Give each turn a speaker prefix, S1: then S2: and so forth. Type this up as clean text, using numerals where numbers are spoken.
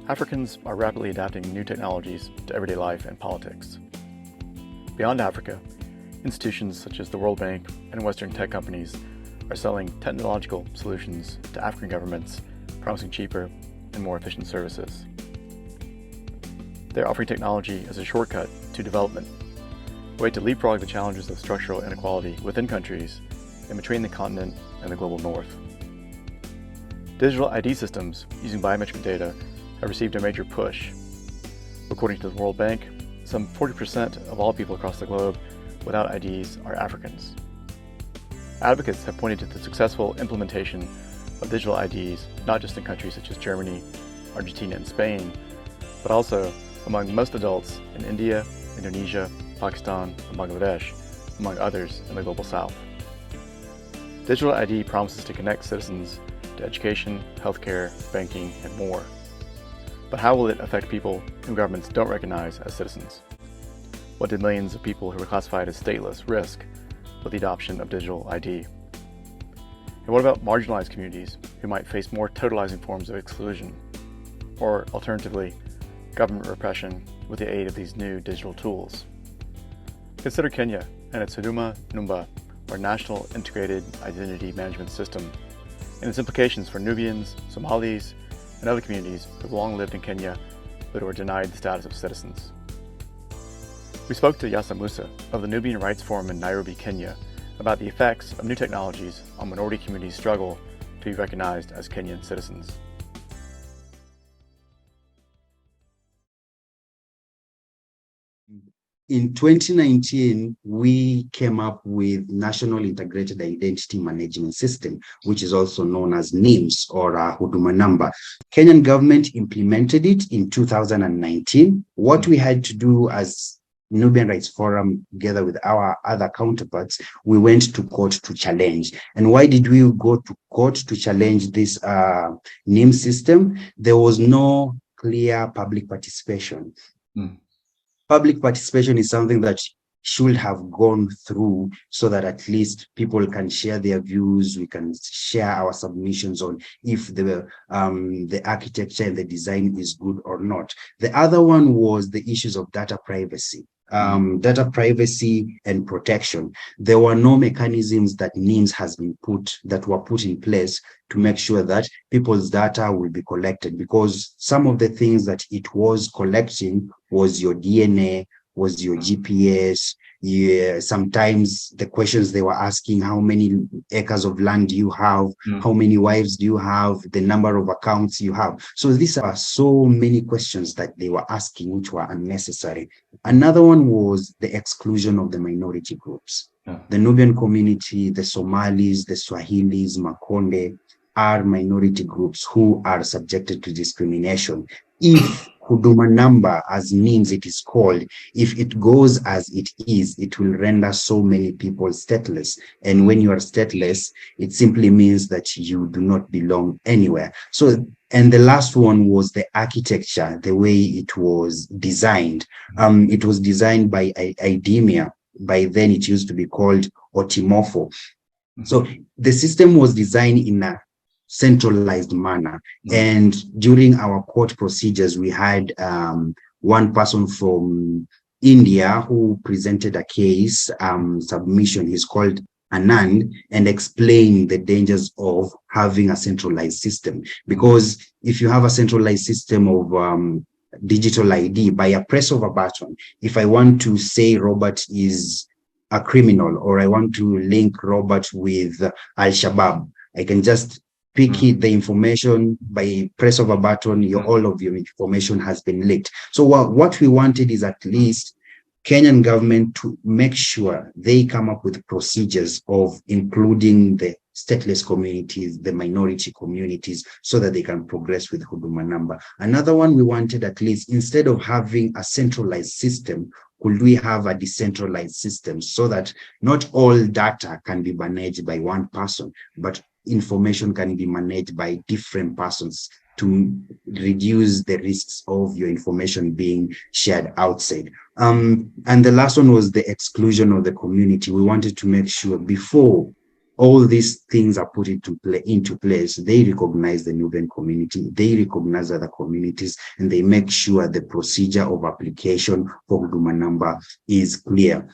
S1: Africans are rapidly adapting new technologies to everyday life and politics. Beyond Africa, institutions such as the World Bank and Western tech companies are selling technological solutions to African governments, promising cheaper and more efficient services. They're offering technology as a shortcut to development, a way to leapfrog the challenges of structural inequality within countries and between the continent and the global north. Digital ID systems using biometric data have received a major push. According to the World Bank, some 40% of all people across the globe without IDs are Africans. Advocates have pointed to the successful implementation of digital IDs not just in countries such as Germany, Argentina, and Spain, but also among most adults in India, Indonesia, Pakistan, and Bangladesh, among others in the global south. Digital ID promises to connect citizens to education, healthcare, banking, and more. But how will it affect people whom governments don't recognize as citizens? What did millions of people who were classified as stateless risk with the adoption of digital ID? And what about marginalized communities who might face more totalizing forms of exclusion? Or alternatively, government repression with the aid of these new digital tools? Consider Kenya and its Huduma Number, or National Integrated Identity Management System, and its implications for Nubians, Somalis, and other communities who have long lived in Kenya but who are denied the status of citizens. We spoke to Yasa Musa of the Nubian Rights Forum in Nairobi, Kenya, about the effects of new technologies on minority communities' struggle to be recognized as Kenyan citizens.
S2: In 2019, we came up with National Integrated Identity Management System, which is also known as NIMS, or Huduma Number. Kenyan government implemented it in 2019. What we had to do as Nubian Rights Forum, together with our other counterparts, we went to court to challenge. And why did we go to court to challenge this NIMS system? There was no clear public participation. Public participation is something that should have gone through so that at least people can share their views. We can share our submissions on if the architecture and the design is good or not. The other one was the issues of data privacy. Data privacy and protection. There were no mechanisms that NIMS were put in place to make sure that people's data will be collected, because some of the things that it was collecting was your DNA, was your GPS. Sometimes the questions they were asking: how many acres of land do you have? How many wives do you have? The number of accounts you have. So these are so many questions that they were asking, which were unnecessary. Another one was the exclusion of the minority groups. The Nubian community, the Somalis, the Swahilis, Makonde are minority groups who are subjected to discrimination. If Huduma Number, as NIMS it is called, if it goes as it is, it will render so many people stateless. And when you are stateless, it simply means that you do not belong anywhere. So, and the last one was the architecture, the way it was designed. It was designed by IDEMIA. By then, it used to be called Otimofo. So the system was designed in a centralized manner. And during our court procedures, we had one person from India who presented a case submission. He's called Anand, and explained the dangers of having a centralized system. Because if you have a centralized system of digital ID, by a press of a button, if I want to say Robert is a criminal, or I want to link Robert with Al-Shabaab, I can just pick the information by press of a button. All of your information has been leaked. So what we wanted is at least Kenyan government to make sure they come up with procedures of including the stateless communities, the minority communities, so that they can progress with Huduma Number. Another one, we wanted at least, instead of having a centralized system, could we have a decentralized system so that not all data can be managed by one person, but information can be managed by different persons to reduce the risks of your information being shared outside. And the last one was the exclusion of the community. We wanted to make sure before all these things are put into place, they recognize the Nubian community, they recognize other communities, and they make sure the procedure of application for Huduma number is clear.